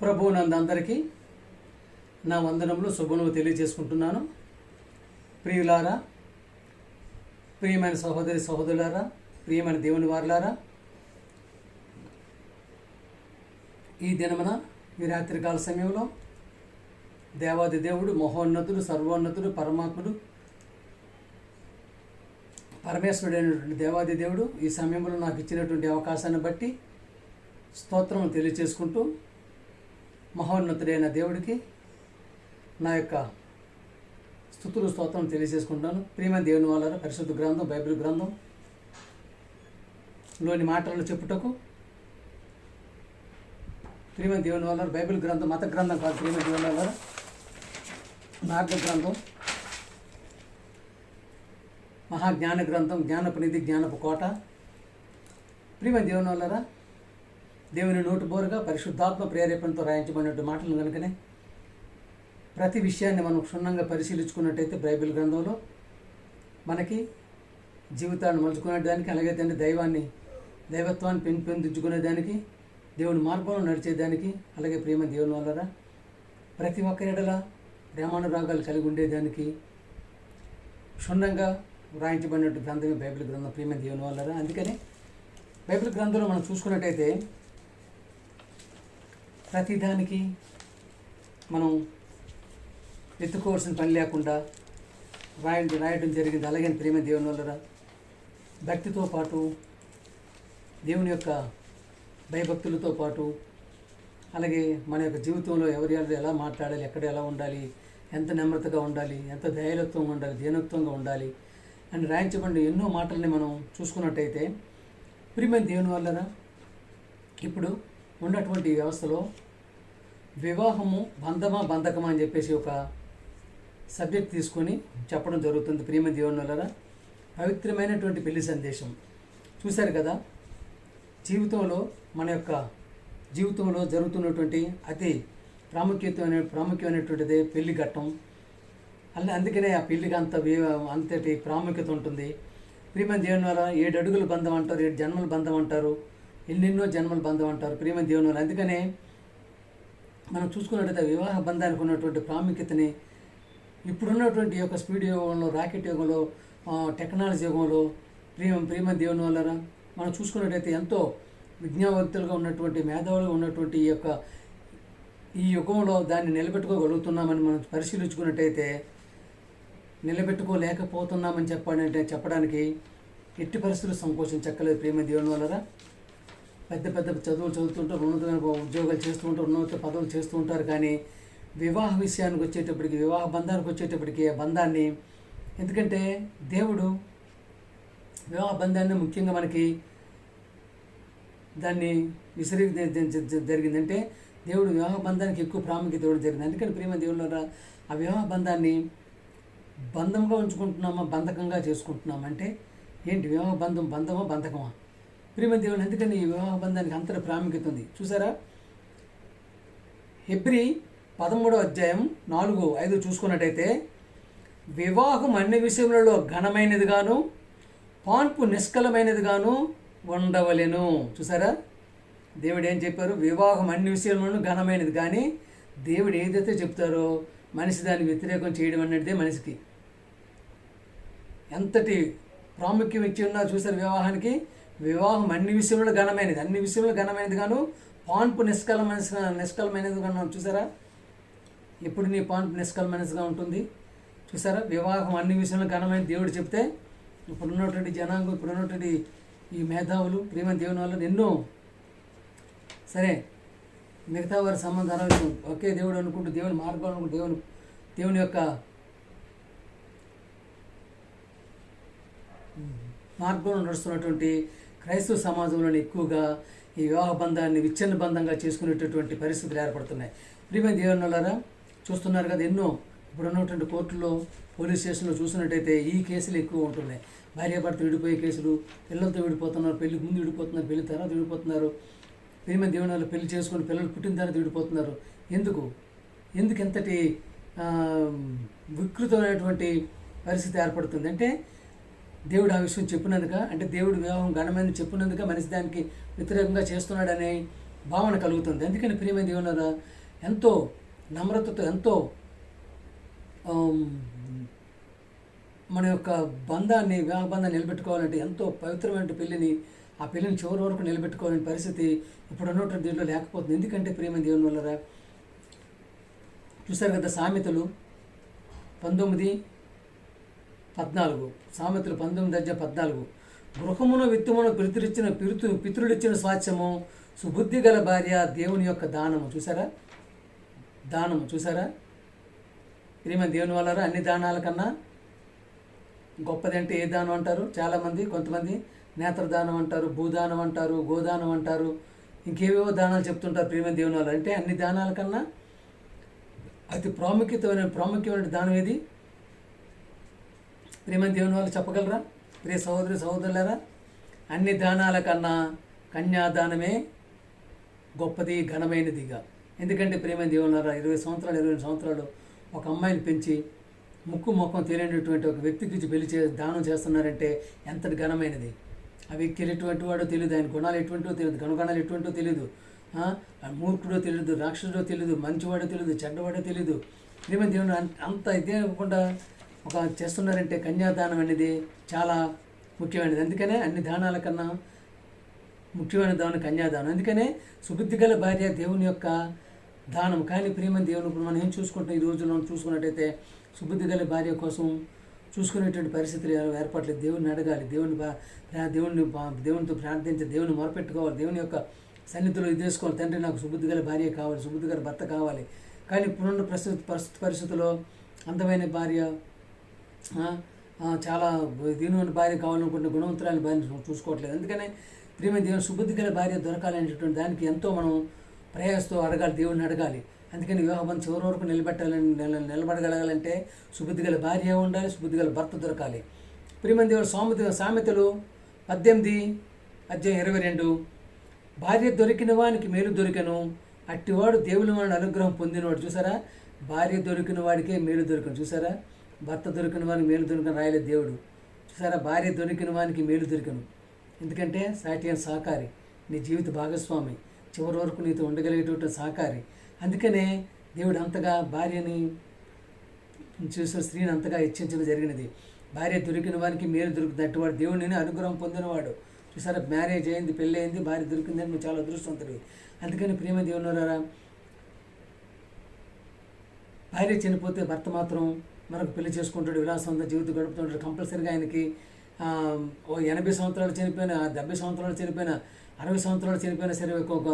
ప్రభువునందు అందరికీ నా వందనములు శుభములు తెలియజేసుకుంటున్నాను. ప్రియులారా, ప్రియమైన సహోదరి సహోదరులారా, ప్రియమైన దేవుని వారులారా, ఈ దినమున ఈ రాత్రికాల సమయంలో దేవాది దేవుడు, మహోన్నతుడు, సర్వోన్నతుడు, పరమాత్ముడు, పరమేశ్వరుడైనటువంటి దేవాది దేవుడు ఈ సమయంలో నాకు ఇచ్చినటువంటి అవకాశాన్ని బట్టి స్తోత్రం తెలియచేసుకుంటూ మహోన్నతుడైన దేవుడికి నా యొక్క స్తుతులు స్తోత్రం తెలియజేసుకుంటాను. ప్రియమైన దేవుని వాళ్ళ పరిశుద్ధ గ్రంథం, బైబిల్ గ్రంథం లోని మాటలను చెప్పుటకు, ప్రియమైన దేవుని వాళ్ళ బైబిల్ గ్రంథం మత గ్రంథం కాదు, ప్రియమైన దేవుని వాళ్ళ మార్గ గ్రంథం, మహాజ్ఞాన గ్రంథం, జ్ఞానపు నిధి, జ్ఞానపు కోట. ప్రియమైన దేవుని వాళ్ళరా, దేవుని నోటు బోరుగా పరిశుద్ధాత్మ ప్రేరేపణతో రాయించబడినటువంటి మాటలు కనుకనే ప్రతి విషయాన్ని మనం క్షుణ్ణంగా పరిశీలించుకున్నట్టయితే బైబిల్ గ్రంథంలో మనకి జీవితాన్ని మలుచుకునేదానికి, అలాగే తండ్రి దైవత్వాన్ని పెంపొందించుకునేదానికి, దేవుని మార్గంలో నడిచేదానికి, అలాగే ప్రేమ దేవుని వల్లరా ప్రతి ఒక్క ఎడల ప్రేమానురాగాలు కలిగి ఉండేదానికి క్షుణ్ణంగా వ్రాయించబడినట్టు గ్రంథమే బైబిల్ గ్రంథం. ప్రేమ దేవుని వల్లరా అందుకని బైబిల్ గ్రంథంలో మనం చూసుకున్నట్టయితే ప్రతిదానికి మనం ఎత్తుకోవాల్సిన పని లేకుండా రాయడం జరిగింది. అలాగే ప్రేమ దేవుని వల్లరా భక్తితో పాటు, దేవుని యొక్క భయభక్తులతో పాటు, అలాగే మన యొక్క జీవితంలో ఎవరి ఎలా మాట్లాడాలి, ఎక్కడ ఎలా ఉండాలి, ఎంత నెమ్మదిగా ఉండాలి, ఎంత దయాలత్వంగా ఉండాలి, దీనత్వంగా ఉండాలి అని రాయించబడిన ఎన్నో మాటల్ని మనం చూసుకున్నట్టయితే ప్రియమైన దేవుని వల్లరా ఇప్పుడు ఉన్నటువంటి వ్యవస్థలో వివాహము బంధమా బంధకమా అని చెప్పేసి ఒక సబ్జెక్ట్ తీసుకొని చెప్పడం జరుగుతుంది. ప్రియమైన దేవుని వల్లరా పవిత్రమైనటువంటి పెళ్లి సందేశం చూశారు కదా. జీవితంలో మన యొక్క జీవితంలో జరుగుతున్నటువంటి అతి ప్రాముఖ్యమైనటువంటిదే పెళ్లి ఘట్టం. అందుకనే ఆ పెళ్లికి అంతటి ప్రాముఖ్యత ఉంటుంది. ప్రియమైన దేవుని వల్ల 7 అడుగుల బంధం అంటారు, 7 జన్మల బంధం అంటారు, ఎన్నెన్నో జన్మల బంధం అంటారు. ప్రియమైన దేవుని వల్ల అందుకనే మనం చూసుకున్నట్టయితే వివాహ బంధానికి ఉన్నటువంటి ప్రాముఖ్యతని ఇప్పుడున్నటువంటి యొక్క స్పీడ్ యుగంలో, రాకెట్ యుగంలో, టెక్నాలజీ యుగంలో ప్రియమైన దేవుని వల్ల మనం చూసుకున్నట్టయితే ఎంతో విజ్ఞానవంతులుగా ఉన్నటువంటి, మేధావులుగా ఉన్నటువంటి ఈ యుగంలో దాన్ని నిలబెట్టుకోగలుగుతున్నామని మనం పరిశీలించుకున్నట్టయితే నిలబెట్టుకోలేకపోతున్నామని చెప్పడానికి ఎట్టి పరిస్థితులు సంకోచించక్కలేదు. ప్రేమ దేవుని వల్ల పెద్ద పెద్ద చదువులు చదువుతుంటారు, ఉన్నతమైన ఉద్యోగాలు చేస్తూ ఉంటారు, ఉన్నత పదవులు చేస్తూ ఉంటారు. కానీ వివాహ విషయానికి వచ్చేటప్పటికి, వివాహ బంధానికి వచ్చేటప్పటికి ఆ బంధాన్ని, ఎందుకంటే దేవుడు వివాహ బంధాన్ని ముఖ్యంగా మనకి దాన్ని విసిరి జరిగిందంటే దేవుడు వివాహ బంధానికి ఎక్కువ ప్రాముఖ్యత ఇవ్వడం జరిగింది. అందుకని ప్రేమ దేవుళ్ళ ఆ వివాహ బంధాన్ని బంధంగా ఉంచుకుంటున్నామా, బంధకంగా చేసుకుంటున్నామా అంటే ఏంటి? వివాహ బంధం బంధమా బంధకమా? ప్రేమ దేవుడు అందుకని ఈ వివాహ బంధానికి అంతటి ప్రాముఖ్యత ఉంది. చూసారా, హెబ్రీ 13వ అధ్యాయం 4-5 చూసుకున్నట్టయితే వివాహం అన్ని విషయములలో ఘనమైనదిగాను పాన్పు నిష్కలమైనదిగాను ఉండవలెను. చూసారా, దేవుడు ఏం చెప్పారు? వివాహం అన్ని విషయంలోనూ ఘనమైనది. కానీ దేవుడు ఏదైతే చెప్తారో మనిషి దాన్ని వ్యతిరేకం చేయడం అనేది మనిషికి ఎంతటి ప్రాముఖ్యం ఇచ్చి ఉన్నా చూసారు వివాహానికి. వివాహం అన్ని విషయంలో ఘనమైనది, అన్ని విషయంలో ఘనమైనది గాను పాన్పు నిష్కలమైనది గాను. చూసారా, ఎప్పుడు నీ పాన్పు నిష్కలమైనదిగా ఉంటుంది. చూసారా, వివాహం అన్ని విషయంలో ఘనమైనది దేవుడు చెప్తే ఇప్పుడున్నటువంటి జనాంగం, ఇప్పుడున్నటువంటి ఈ మేధావులు ప్రేమ దేవుని వల్ల ఎన్నో సరే మిగతా వారి సంబంధాలు ఒకే దేవుడు అనుకుంటూ, దేవుని మార్గం అనుకుంటూ, దేవుని యొక్క మార్గంలో నడుస్తున్నటువంటి క్రైస్తవ సమాజంలోని ఎక్కువగా ఈ వివాహ బంధాన్ని విచ్ఛిన్న బంధంగా చేసుకునేటటువంటి పరిస్థితులు ఏర్పడుతున్నాయి. ప్రియమైన దేవుని వల్లరా చూస్తున్నారు కదా, ఎన్నో ఇప్పుడు ఉన్నటువంటి కోర్టుల్లో, పోలీస్ స్టేషన్లో చూసినట్టయితే ఈ కేసులు ఎక్కువ ఉంటున్నాయి. భార్యాభర్త విడిపోయే కేసులు, పిల్లలతో విడిపోతున్నారు, పెళ్లికి ముందు విడిపోతున్నారు, పెళ్లి తర్వాత విడిపోతున్నారు. ప్రేమ దేవుని వల్ల పెళ్లి చేసుకుని పిల్లలు పుట్టిన తర్వాత విడిపోతున్నారు. ఎందుకు ఎంతటి వికృతమైనటువంటి పరిస్థితి ఏర్పడుతుంది అంటే దేవుడు ఆ విషయం చెప్పినందుక, అంటే దేవుడు వివాహం ఘనమైన చెప్పినందుక మనిషి దానికి వ్యతిరేకంగా చేస్తున్నాడనే భావన కలుగుతుంది. అందుకని ప్రియమైన దేవులారా, ఎంతో నమ్రతతో, ఎంతో మన యొక్క బంధాన్ని, వివాహ బంధాన్ని నిలబెట్టుకోవాలంటే ఎంతో పవిత్రమైన పెళ్ళిని, ఆ పెళ్ళిని చివరి వరకు నిలబెట్టుకోవాలని పరిస్థితి ఇప్పుడు ఉన్నటువంటి దీంట్లో లేకపోతుంది. ఎందుకంటే ప్రియమైన దేవుని వల్ల చూసారు కదా, సామెతలు 19:14, సామెతలు 19:14, గృహమును విత్తుమును పితృలిచ్చిన స్వాస్థ్యము, సుబుద్ధి గల భార్య దేవుని యొక్క దానము. చూసారా, దానము చూసారా ప్రియమైన దేవుని వల్ల అన్ని దానాల కన్నా గొప్పది అంటే ఏ దానం అంటారు? చాలామంది, కొంతమంది నేత్రదానం అంటారు, భూదానం అంటారు, గోదానం అంటారు, ఇంకేవేవో దానాలు చెప్తుంటారు. ప్రియమైన దేవుని వల్ల అంటే అన్ని దానాల కన్నా అతి ప్రాముఖ్యమైన దానం ఏది? ప్రియమైన దేవుని వాళ్ళు చెప్పగలరా? ప్రియ సహోదరులారా, అన్ని దానాల కన్నా కన్యాదానమే గొప్పది, ఘనమైనదిగా. ఎందుకంటే ప్రియమైన దేవుని వారు 20 సంవత్సరాలు ఒక అమ్మాయిని పెంచి ముఖం తెలియనటువంటి ఒక వ్యక్తికి పెళ్లి దానం చేస్తున్నారంటే ఎంతటి ఘనమైనది. ఆ వ్యక్తి ఎటువంటి వాడో తెలియదు, ఆయన గుణాలు ఎటువంటివో తెలియదు, గుణగణాలు ఎటువంటో తెలియదు, మూర్ఖుడో తెలియదు, రాక్షసుడో తెలియదు, మంచివాడో తెలియదు, చెడ్డవాడో తెలియదు. ప్రియమైన దేవుడు అంత ఇదే కాకుండా ఒక చేస్తున్నారంటే కన్యాదానం అనేది చాలా ముఖ్యమైనది. అందుకనే అన్ని దానాల కన్నా ముఖ్యమైన దానం కన్యాదానం. అందుకనే సుబుద్ధి గల భార్య దేవుని యొక్క దానం. కానీ ప్రియమైన దేవుని ఇప్పుడు మనం ఏం చూసుకుంటాం, ఈ రోజుల్లో చూసుకున్నట్టయితే సుబుద్ధి గల భార్య కోసం చూసుకునేటువంటి పరిస్థితులు ఏర్పడలేదు. దేవుడిని అడగాలి, దేవునితో ప్రార్థించి, దేవుని మొరపెట్టుకోవాలి, దేవుని యొక్క సన్నిధిలో ఇది చేసుకోవాలి. తండ్రి, నాకు సుబుద్ధి గల భార్య కావాలి, సుబుద్ధి గల భర్త కావాలి. కానీ ఇప్పుడున్న పరిస్థితుల్లో అందమైన భార్య, చాలా దీనివైన భార్య కావాలనుకుంటే గుణవంతురాలి భార్యను చూసుకోవట్లేదు. అందుకనే ప్రియమైన దేవుని సుబుద్ధి గల భార్య దొరకాలనేటటువంటి దానికి ఎంతో మనం ప్రయాసతో అడగాలి, దేవుడిని అడగాలి. అందుకని వివాహం చివరి వరకు నిలబడగలగాలంటే సుబుద్ధి గల భార్య ఉండాలి, సుబుద్ధి గల భర్త దొరకాలి. ప్రియమైన దేవుడు సామెతలు 18:22, భార్య దొరికిన వానికి మేలు దొరికను, అట్టివాడు దేవుని వాడిని అనుగ్రహం పొందినవాడు. చూసారా, భార్య దొరికిన వాడికే మేలు దొరికను. చూసారా, భర్త దొరికిన వానికి మేలు దొరికను రాయలేదు దేవుడు. చూసారా, భార్య దొరికిన వానికి మేలు దొరికను. ఎందుకంటే సాటి అని సహకారి, నీ జీవిత భాగస్వామి, చివరి వరకు నీతో ఉండగలిగేటువంటి సహకారి. అందుకనే దేవుడు అంతగా భార్యని చూసిన స్త్రీని అంతగా హెచ్చించడం జరిగినది. భార్య దొరికిన వారికి మేలు దొరుకుతుంది, అట్టువాడు దేవుడిని అనుగ్రహం పొందినవాడు. చూసారా, మ్యారేజ్ అయింది, పెళ్ళి అయింది, భార్య దొరికిందని నువ్వు చాలా అదృష్టవంతుడివి. అందుకని ప్రేమ దేవునులారా, భార్య చనిపోతే భర్త మాత్రం మరొక పెళ్లి చేసుకుంటాడు, విలాసంతో జీవితం గడుపుతుంటాడు. కంపల్సరీగా ఆయనకి 80 సంవత్సరాలు చనిపోయినా, 70 సంవత్సరాలు చనిపోయినా, 60 సంవత్సరాలు చనిపోయినా సరే ఒక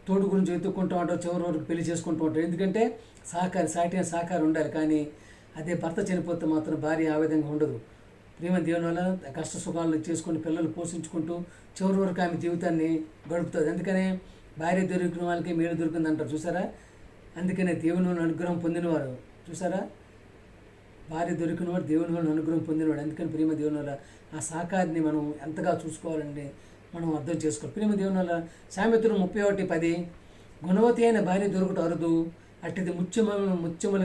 తోడు గురించి వెతుక్కుంటూ ఉంటాడు, చివరి వరకు పెళ్లి చేసుకుంటూ ఉంటాడు. ఎందుకంటే సాటి సహకారం ఉండాలి. కానీ అదే భర్త చనిపోతే మాత్రం భార్య ఆ విధంగా ఉండదు. ప్రేమ దేవుని వల్ల కష్ట సుఖాలు చేసుకుని పిల్లలు పోషించుకుంటూ చివరి వరకు ఆమె జీవితాన్ని గడుపుతుంది. అందుకనే భార్య దొరికిన వాళ్ళకి మేలు దొరికింది అంటారు. చూసారా, అందుకనే దేవుని వల్ల అనుగ్రహం పొందినవారు. చూసారా, భార్య దొరికినవాడు దేవుని వల్ల అనుగ్రహం పొందినవాడు. అందుకని ప్రేమ దేవుని వల్ల ఆ సహకారిని మనం ఎంతగా చూసుకోవాలండి మనం అర్థం చేసుకోవాలి. ప్రేమ దేవుని వల్ల సామెతలు 31:10, గుణవతి అయిన భార్య దొరకటం అరుదు, అట్టిది ముత్యముల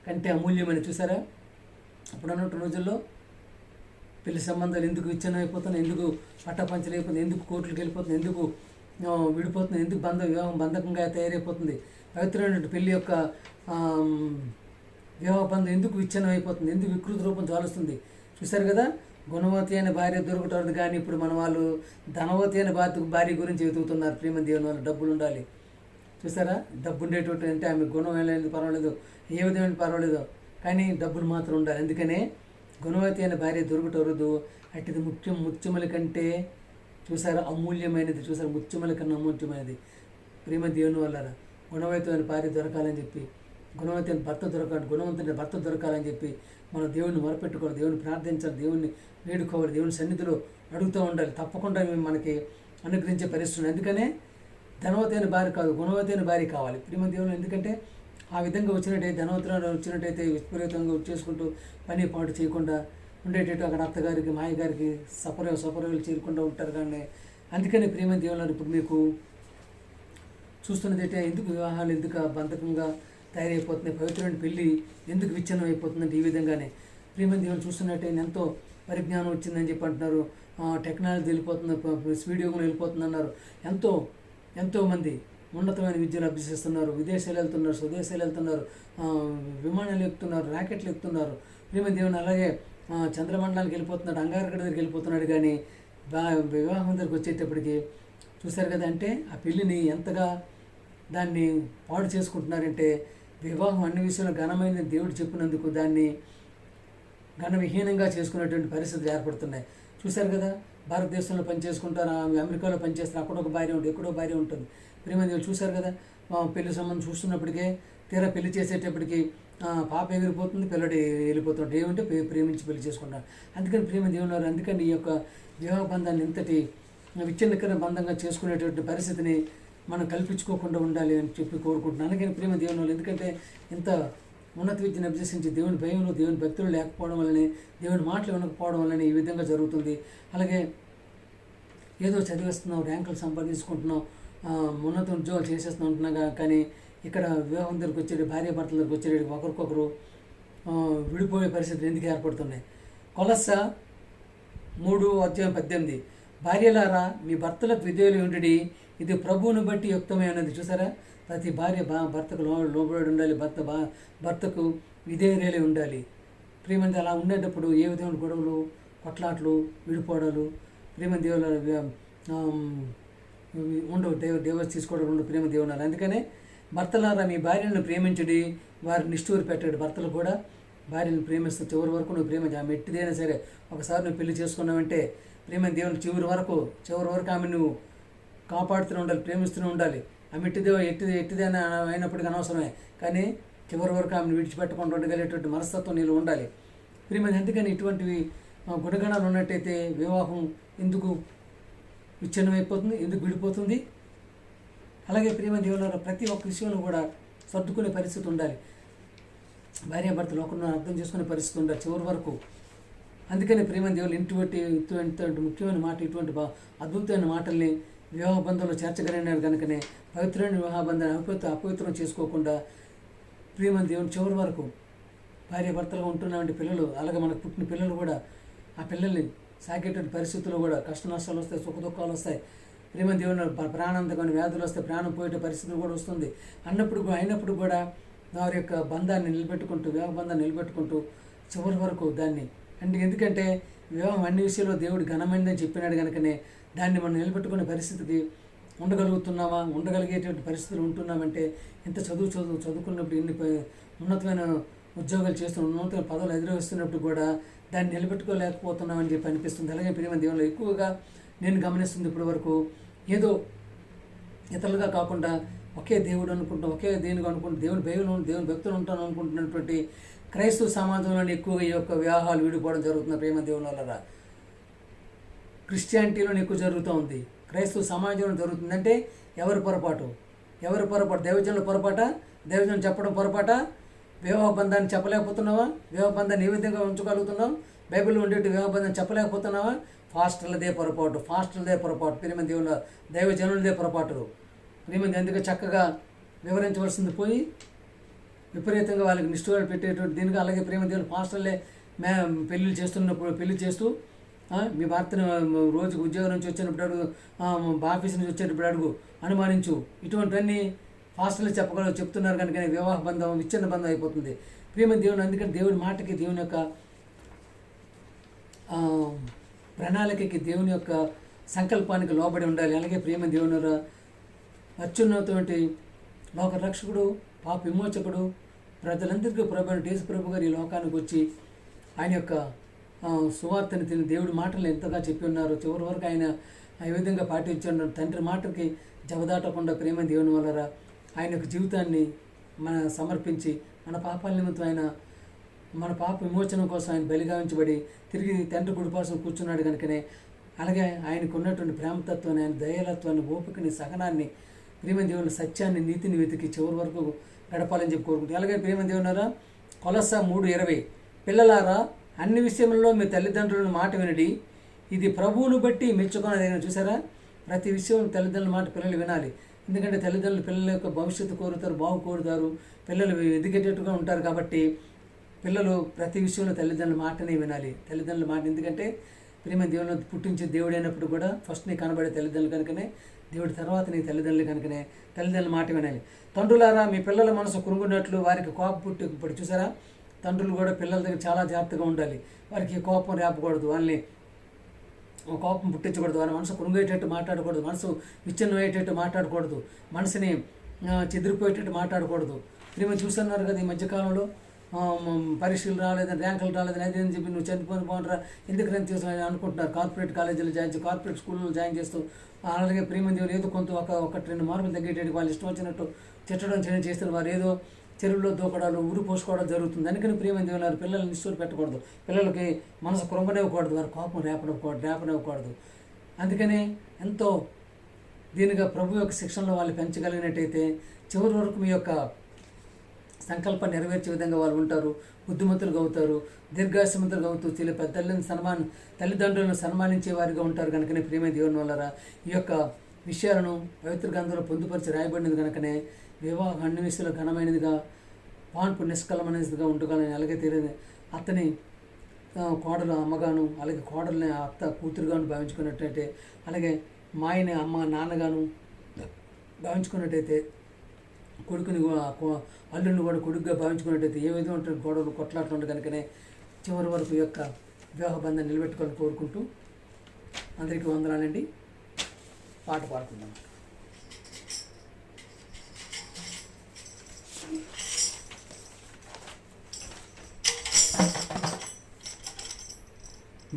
కంటే అమూల్యమని. చూసారా, అప్పుడు అన్నట్టు రోజుల్లో పెళ్లి సంబంధాలు ఎందుకు విచ్ఛిన్నం అయిపోతున్నాయి, ఎందుకు పట్టపంచలు అయిపోతుంది, ఎందుకు కోర్టులకు వెళ్ళిపోతుంది, ఎందుకు విడిపోతుంది, ఎందుకు వివాహం బంధకంగా తయారైపోతుంది, పవిత్రమైన పెళ్లి యొక్క వివాహ బంధం ఎందుకు విచ్ఛిన్నం అయిపోతుంది, ఎందుకు వికృత రూపం చాలుస్తుంది. చూశారు కదా, గుణవతి అయిన భార్య దొరకటం. కానీ ఇప్పుడు మన వాళ్ళు ధనవతి అయిన భార్య గురించి వెతుకుతున్నారు. ప్రేమ దేవుని వాళ్ళు డబ్బులు ఉండాలి. చూసారా, డబ్బు ఉండేటువంటి అంటే ఆమె గుణం ఏమైనా పర్వాలేదు, ఏ విధమైన పర్వాలేదు, కానీ డబ్బులు మాత్రం ఉండాలి. అందుకనే గుణవతి అయిన భార్య దొరకటరుదు, అట్టిది ముత్యముల కంటే చూసారా అమూల్యమైనది. చూసారా, ముత్యముల కన్నా అమూల్యమైనది. ప్రేమ దేవుని వల్ల గుణవతమైన భార్య దొరకాలని చెప్పి, గుణవంతైన గుణవంతుని భర్త దొరకాలని చెప్పి మనం దేవుడిని మొరపెట్టుకోవాలి, దేవుని ప్రార్థించాలి, దేవుడిని వేడుకోవాలి, దేవుని సన్నిధిలో అడుగుతూ ఉండాలి. తప్పకుండా మనకి అనుగ్రహించే పరిస్థితులు. అందుకనే ధనవతైన భార్య కాదు, గుణవతైన భార్య కావాలి ప్రేమ దేవుని. ఎందుకంటే ఆ విధంగా వచ్చినట్టయితే, ధనవంతులు వచ్చినట్టయితే విపరీతంగా చేసుకుంటూ పని పాటు చేయకుండా ఉండేటట్టు అక్కడ అత్తగారికి మాయగారికి సపరలు చేరకుండా ఉంటారు. కానీ అందుకని ప్రేమ దేవుని ఇప్పుడు మీకు చూస్తున్నదైతే ఎందుకు వివాహాలు ఎందుకు బంధకంగా తయారైపోతున్నాయి, పవిత్రమైన పెళ్ళి ఎందుకు విచ్ఛిన్నం అయిపోతుందంటే ఈ విధంగానే. ప్రేమ దేవుని చూస్తున్నట్టే ఎంతో పరిజ్ఞానం వచ్చిందని చెప్పి అంటున్నారు, టెక్నాలజీ వెళ్ళిపోతుంది, స్పీడ్ యుగం వెళ్ళిపోతుంది అన్నారు. ఎంతో ఎంతోమంది ఉన్నతమైన విద్యలు అభ్యసిస్తున్నారు, విదేశాలు వెళ్తున్నారు, స్వదేశాలు వెళ్తున్నారు, విమానాలు ఎక్కుతున్నారు, రాకెట్లు ఎక్కుతున్నారు. ప్రేమ దేవుని అలాగే చంద్రమండలానికి వెళ్ళిపోతున్నాడు, అంగారకుడి దగ్గరికి వెళ్ళిపోతున్నాడు. కానీ వివాహం దగ్గరికి వచ్చేటప్పటికి చూశారు కదా, అంటే ఆ పెళ్ళిని ఎంతగా దాన్ని పాడు చేసుకుంటున్నారంటే, వివాహం అన్ని విషయంలో ఘనమైన దేవుడు చెప్పినందుకు దాన్ని ఘనవిహీనంగా చేసుకునేటువంటి పరిస్థితులు ఏర్పడుతున్నాయి. చూశారు కదా, భారతదేశంలో పనిచేసుకుంటారు, అమెరికాలో పనిచేస్తారు, అక్కడ ఒక భార్య ఉంటుంది, ఎక్కడో భార్య ఉంటుంది. ప్రేమ దేవుడు చూశారు కదా, పెళ్లి సంబంధం చూస్తున్నప్పటికే తీరా పెళ్లి చేసేటప్పటికి పాప ఎగిరిపోతుంది, పిల్లడి వెళ్ళిపోతుంటాడు. ఏమంటే ప్రేమించి పెళ్లి చేసుకుంటారు. అందుకని ప్రేమ దేవుడు, అందుకని ఈ యొక్క వివాహ బంధాన్ని ఇంతటి విచ్ఛిన్నకర బంధంగా చేసుకునేటువంటి పరిస్థితిని మనం కల్పించుకోకుండా ఉండాలి అని చెప్పి కోరుకుంటున్నాను. అందుకని ప్రేమ దేవుని, ఎందుకంటే ఇంత ఉన్నత విద్యను అభ్యసించి దేవుని భయంలో, దేవుని భక్తులు లేకపోవడం వల్లనే, దేవుని మాటలు వినకపోవడం వల్లనే ఈ విధంగా జరుగుతుంది. అలాగే ఏదో చదివేస్తున్నాం, ర్యాంకులు సంపాదించుకుంటున్నాం, ఉన్నత ఉద్యోగాలు చేసేస్తున్నాం అంటున్నాగా, కానీ ఇక్కడ వివాహం దగ్గరకు వచ్చేటి, భార్య భర్తల దగ్గరకు వచ్చేటి ఒకరికొకరు విడిపోయే పరిస్థితులు ఎందుకు ఏర్పడుతున్నాయి. కొలస్స 3:18 భార్యలారా మీ భర్తలకు విధేయులు ఉండి, ఇది ప్రభువును బట్టి యుక్తమైనది. చూసారా, ప్రతి భార్య భర్తకు లోబడి ఉండాలి, భర్తకు విధేయులే ఉండాలి. ప్రేమంది అలా ఉండేటప్పుడు ఏ విధమైన గొడవలు, కొట్లాట్లు, విడిపోవడాలు, ప్రేమ దేవుల ఉండవు, డైవర్స్ తీసుకోవడం ఉండవు ప్రేమ దేవునాలు. అందుకనే భర్తలారా మీ భార్యను ప్రేమించడి, వారిని నిష్ఠూరు పెట్టాడు. భర్తలు కూడా భార్యను ప్రేమిస్తూ చివరి వరకు నువ్వు ప్రేమ ఆమె ఎట్టిదైనా సరే, ఒకసారి నువ్వు పెళ్లి చేసుకున్నావంటే ప్రేమ దేవుని చివరి వరకు ఆమె నువ్వు కాపాడుతూనే ఉండాలి, ప్రేమిస్తూనే ఉండాలి. ఆమె ఎట్టిదైనా అయినప్పటికీ అనవసరమే, కానీ చివరి వరకు ఆమెను విడిచిపెట్టకుండా ఉండగలిగేటువంటి మనస్తత్వం నీళ్ళు ఉండాలి. ప్రేమ ఎందుకని ఇటువంటివి గుణగణాలు ఉన్నట్టయితే వివాహం ఎందుకు విచ్ఛిన్నమైపోతుంది, ఎందుకు విడిపోతుంది. అలాగే ప్రేమ దేవుల ప్రతి ఒక్క విషయంలో కూడా సర్దుకునే పరిస్థితి ఉండాలి. భార్యాభర్తలు ఒకరిని అర్థం చేసుకునే పరిస్థితి ఉండాలి చివరి వరకు. అందుకని ప్రేమ దేవులు ఇటువంటి ముఖ్యమైన మాట, ఇటువంటి అద్భుతమైన మాటల్ని వివాహ బంధంలో చేర్చగలిగినాడు. కనుకనే పవిత్రమైన వివాహ బంధాన్ని అపవిత్రం చేసుకోకుండా ప్రేమ దేవుని చివరి వరకు భార్యాభర్తలుగా ఉంటున్నామంటే పిల్లలు, అలాగే మనకు పుట్టిన పిల్లలు కూడా ఆ పిల్లల్ని సాగేటువంటి పరిస్థితుల్లో కూడా కష్ట నష్టాలు వస్తాయి, సుఖ దుఃఖాలు వస్తాయి. ప్రేమ దేవుని ప్రాణాంతకమైన వ్యాధులు వస్తే ప్రాణం పోయే పరిస్థితులు కూడా వస్తుంది. అయినప్పుడు కూడా వారి యొక్క బంధాన్ని నిలబెట్టుకుంటూ, వివాహ బంధాన్ని నిలబెట్టుకుంటూ చివరి వరకు దాన్ని ఎందుకంటే వివాహం అన్ని విషయాల్లో దేవుడు ఘనమైనదని చెప్పినాడు. కనుకనే దాన్ని మనం నిలబెట్టుకునే పరిస్థితికి ఉండగలిగేటువంటి పరిస్థితులు ఉంటున్నామంటే, ఇంత చదువుకున్నప్పుడు ఎన్ని ఉన్నతమైన ఉద్యోగాలు చేస్తున్న, ఉన్నతమైన పదవులు ఎదురవేస్తున్నప్పుడు కూడా దాన్ని నిలబెట్టుకోలేకపోతున్నామని చెప్పి అనిపిస్తుంది. అలాగే ప్రేమ దేవుళ్ళు ఎక్కువగా నేను గమనిస్తుంది ఇప్పటి వరకు ఏదో ఇతరులుగా కాకుండా ఒకే దేవుడు అనుకుంటాం, ఒకే దేనికి అనుకుంటాం, దేవుని భక్తులు ఉంటాను అనుకుంటున్నటువంటి క్రైస్తవ సమాజంలోని ఎక్కువగా ఈ యొక్క వివాహాలు విడిపోవడం జరుగుతుంది. ప్రేమ దేవుని వల్ల క్రిస్టియానిటీలోనే ఎక్కువ జరుగుతూ ఉంది, క్రైస్తవ సమాజంలో జరుగుతుంది. అంటే ఎవరి పొరపాటు, దైవజనుల పొరపాట, దైవజనులు చెప్పడం పొరపాట. వివాహ బంధాన్ని చెప్పలేకపోతున్నావా? వివాహ బంధాన్ని ఏ విధంగా ఉంచగలుగుతున్నావు? బైబిల్లో ఉండేటి వివాహ బంధాన్ని చెప్పలేకపోతున్నావా? ఫాస్టర్లదే పొరపాటు, ప్రేమ దేవుల దైవజనులదే పొరపాటు. ప్రేమ ఎందుకు చక్కగా వివరించవలసింది పోయి విపరీతంగా వాళ్ళకి నిష్ఠూరాలు పెట్టేటువంటి దీనికి. అలాగే ప్రేమ దేవుని పాస్టర్లే పెళ్ళిళ్ళు చేస్తున్నప్పుడు పెళ్లి చేస్తూ మీ భర్తను రోజుకు ఉద్యోగం నుంచి వచ్చినప్పుడు అడుగు, ఆఫీస్ నుంచి వచ్చేటప్పుడు అడుగు, అనుమానించు, ఇటువంటివన్నీ పాస్టర్లు చెప్తున్నారు. కనుక వివాహ బంధం విచ్ఛిన్న బంధం అయిపోతుంది. ప్రేమ దేవుని అందుకని దేవుని మాటకి, దేవుని యొక్క ప్రణాళికకి, దేవుని యొక్క సంకల్పానికి లోబడి ఉండాలి. అలాగే ప్రేమ దేవుని అత్యున్నటువంటి లోక రక్షకుడు, పాప విమోచకుడు, ప్రజలందరికీ ప్రభు యేసు ప్రభు గారు ఈ లోకానికి వచ్చి ఆయన యొక్క సువార్తని తిని దేవుడి మాటలు ఎంతగా చెప్పి ఉన్నారు. చివరి వరకు ఆయన ఈ విధంగా పాటించున్నారు. తండ్రి మాటకి జవదాటకుండా ప్రేమ దేవుని వల్ల ఆయన యొక్క జీవితాన్ని సమర్పించి మన పాపాల నిమిత్తం ఆయన మన పాప విమోచనం కోసం ఆయన బలిగావించబడి తిరిగి తండ్రి గుడి కోసం కూర్చున్నాడు. కనుకనే అలాగే ఆయనకు ఉన్నటువంటి ప్రేమతత్వాన్ని, ఆయన దయాలత్వాన్ని, ఓపికని, సహనాన్ని, ప్రేమ దేవుని సత్యాన్ని, నీతిని వెతికి చివరి వరకు గడపాలని చెప్పి కోరుకుంటాం. అలాగే ప్రేమ దేవునారా కొలస్స 3:20 పిల్లలారా అన్ని విషయంలో మీ తల్లిదండ్రులను మాట వినడి, ఇది ప్రభువును బట్టి మెచ్చుకున్నదైనా. చూసారా, ప్రతి విషయం తల్లిదండ్రుల మాట పిల్లలు వినాలి. ఎందుకంటే తల్లిదండ్రులు పిల్లల యొక్క భవిష్యత్తు కోరుతారు, బాగు కోరుతారు, పిల్లలు ఎదిగేటట్టుగా ఉంటారు. కాబట్టి పిల్లలు ప్రతి విషయంలో తల్లిదండ్రుల మాటనే వినాలి. తల్లిదండ్రుల మాట ఎందుకంటే ప్రేమ దేవుని పుట్టించే దేవుడు అయినప్పుడు కూడా ఫస్ట్ నీ కనబడే తల్లిదండ్రులు కనుకనే దేవుడి తర్వాత నీ తల్లిదండ్రులు కనుకనే తల్లిదండ్రుల మాట వినాలి. తండ్రులారా మీ పిల్లల మనసు కురుంగున్నట్లు వారికి కోపం పుట్టి ఇప్పుడు చూసారా, తండ్రులు కూడా పిల్లల దగ్గర చాలా జాగ్రత్తగా ఉండాలి. వారికి కోపం రేపకూడదు, వాళ్ళని కోపం పుట్టించకూడదు, వారి మనసు కురుంగేటట్టు మాట్లాడకూడదు, మనసు విచ్ఛిన్నమయ్యేటట్టు మాట్లాడకూడదు, మనసుని చెదిరిపోయేటట్టు మాట్లాడకూడదు. ప్రేమ చూస్తున్నారు కదా ఈ మధ్యకాలంలో పరీక్షలు రాలేదని, ర్యాంకులు రాలేదని, అదేని చెప్పి నువ్వు చనిపోని పోనరా ఎందుకు రంత తీసుకుని అనుకుంటున్నారు. కార్పొరేట్ కాలేజీలో జాయిన్ చేసి కార్పొరేట్ స్కూల్లో జాయిన్ చేస్తూ అలాగే ప్రేమ దేవుడు ఏదో కొంత ఒకటి రెండు మార్కులు తగ్గేటట్టు వాళ్ళు ఇష్టం వచ్చినట్టు తిట్టడం చేయడం చేస్తారు. వారు ఏదో చెరువులో దూకడాలు ఊరు పోసుకోవడం జరుగుతుంది. అందుకని ప్రేమ దేవుడు పిల్లల్ని నిష్ఠూరు పెట్టకూడదు, పిల్లలకి మనసు కురంగనివ్వకూడదు, వారి కోపం రేపనివ్వకూడదు. అందుకని ఎంతో దీనిగా ప్రభు యొక్క శిక్షణలో వాళ్ళు పెంచగలిగినట్టయితే చివరి వరకు మీ యొక్క సంకల్పాన్ని నెరవేర్చే విధంగా వాళ్ళు ఉంటారు, బుద్ధిమంతులుగా అవుతారు, దీర్ఘాయుష్మంతులుగా అవుతూ తల్లిదండ్రులను సన్మానించే వారిగా ఉంటారు. కనుకనే ప్రేమ దేవుని వల్లరా ఈ యొక్క విషయాలను పవిత్ర గ్రంథంలో పొందుపరిచి రాయబడినది కనుకనే వివాహ అన్ని విషయాలు ఘనమైనదిగా పాన్పు నిష్కలమైనదిగా ఉండగలని, అలాగే తెలియదు అతని కోడలు అమ్మగాను, అలాగే కోడల్ని అత్త కూతురుగాను భావించుకున్నట్టయితే, అలాగే మాయని అమ్మ నాన్నగాను భావించుకున్నట్టయితే, కొడుకుని అల్లుని కూడా కొడుకుగా భావించుకున్నట్టయితే ఏ విధంగా ఉంటుంది గొడవలు కొట్లాట్లు ఉండే. కనుకనే చివరి వరకు యొక్క వివాహ బంధాన్ని నిలబెట్టుకోవాలని కోరుకుంటూ అందరికీ వందనాలండి. పాట పాడుకుందాం.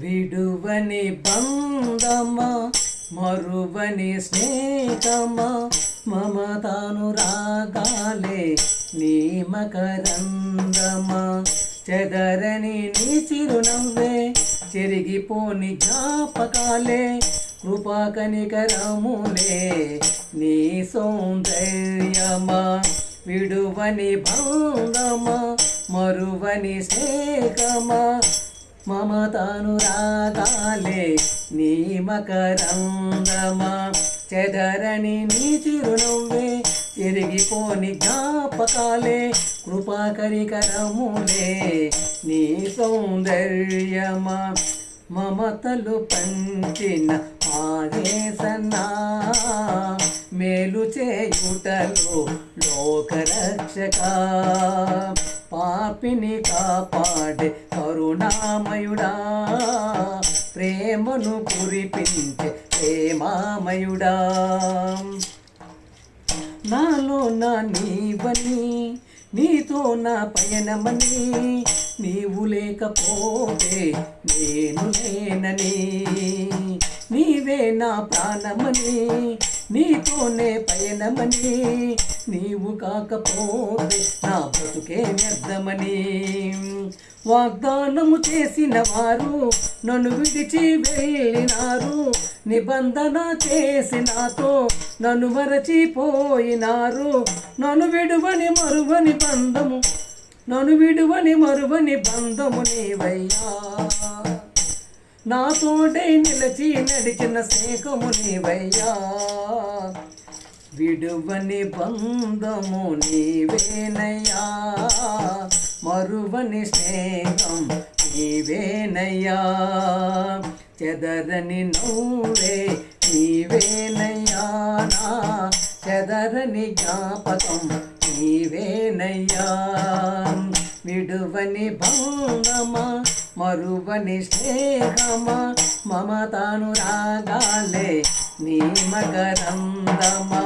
విడువని బంధమా మరువని స్నేహమా మమతాను రాగాలే నీ మకరందమా చెదరని నీ చిరునవ్వే చెరిగిపోని జ్ఞాపకాలే కృపా కనికరములే నీ సౌందర్యమా విడువని బంధమా మరువని స్నేహమా మమతాను రాగాలే నీ మకరందమా చెదరని నీ చిరునవ్వే తిరిగిపోని జ్ఞాపకాలే కృపా కనికరములే నీ సౌందర్యమా మమతలు పంచిన ఆదేశనా మేలు చేయుటలో లోకరక్షక పాపిని కాపాడే కరుణామయుడా ప్రేమను కురిపించే ప్రేమామయుడా నాలో నా నీవని నీతో నా పయనమని నీవు లేకపోతే నేను లేనని నీవే నా ప్రాణమని నీతోనే పయనమని నీవు కాకపోతే నా బ్రతుకే వ్యర్థమని వాగ్దానము చేసిన వారు నన్ను విడిచి వెళ్ళినారు నిబంధన చేసి నాతో నన్ను మరచిపోయినారు నన్ను విడువని మరువని బంధము నీవయ్యా నాతోటే నిలిచి నడిచిన స్నేహము నీవయ్యా విడువని బంధము నీవేనయ్యా మరువని స్నేహం నీవేనయ్యా చెదరని నవ్వే నీవేనయ్యా నా చెదరని జ్ఞాపకం నీవేనయ్యా విడువని బంధమా మరువని స్నేహమా మమతాను రాగాలే నీ మకరందమా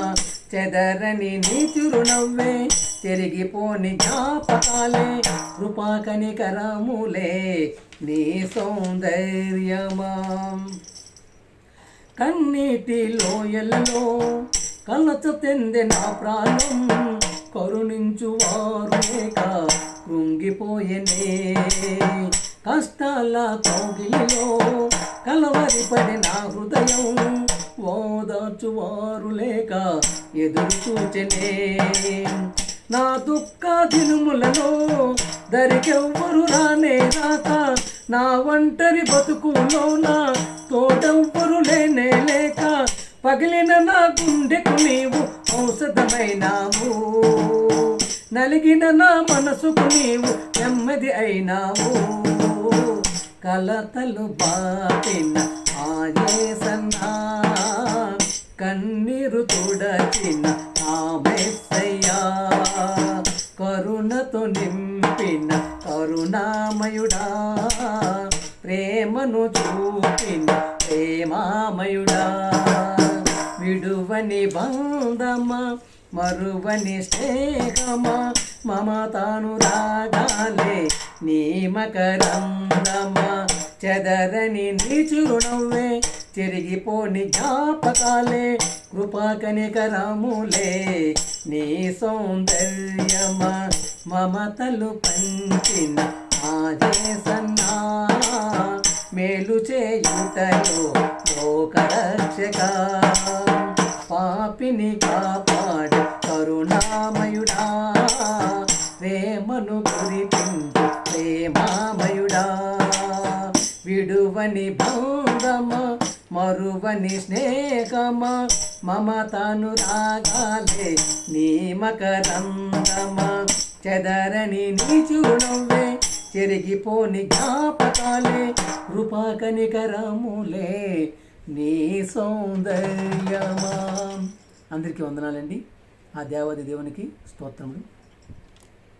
చెదరని నీ చిరునవ్వే తిరిగిపోని జ్ఞాపకాలే కృపా కనికరములే నీ సౌందర్యమా కన్నీటి లోయలలో కలచ తెందె నా ప్రాణం కరుణించువారు లేక కృంగిపోయెనే కష్టాల కౌగిలిలో కలవరిపడి నా హృదయం ఓదార్చువారు లేక ఎదురు చూచెనే నా దుఃఖ దినుములలో దరికెవ్వరు రానే రాక నా ఒంటరి బతుకులో నా తోటెవ్వరు లేనే లేక పగిలిన నా గుండెకు నీవు ఔషధమైనావు నలిగిన నా మనసుకు నీవు నెమ్మది అయినావు కలతలు బాపిన ఆయేసన్నా, కన్నీరు తుడచిన ఆ మెస్సయ్యా, కరుణతో నింపిన కరుణామయుడా, ప్రేమను చూపిన ప్రేమామయుడా, విడువని బంధమా మరువని స్నేహమా, మమతాను రాగాలే నీ మకరందమా, చెదరని నీ చిరునవ్వే చెరిగిపోని జ్ఞాపకాలే, కృపా కనికరములే నీ సౌందర్యమా, మమతలు పంచిన ఆయేసన్నా, మేలు చేయుటలో లోకరక్షక, పాపిని కాపాడు కరుణామయుడా, ప్రేమను కురిపించు ప్రేమామయుడా, విడువని బంధమా మరువని స్నేహమా, మమతాను రాగాలే నీ మకరందమా, చెదరని నీ చిరునవ్వే చెరిగిపోని జ్ఞాపకాలే, కృపా కనికరములే నీ సౌందర్యమా. అందరికీ వందనాలండి. ఆ దేవాది దేవునికి స్తోత్రములు.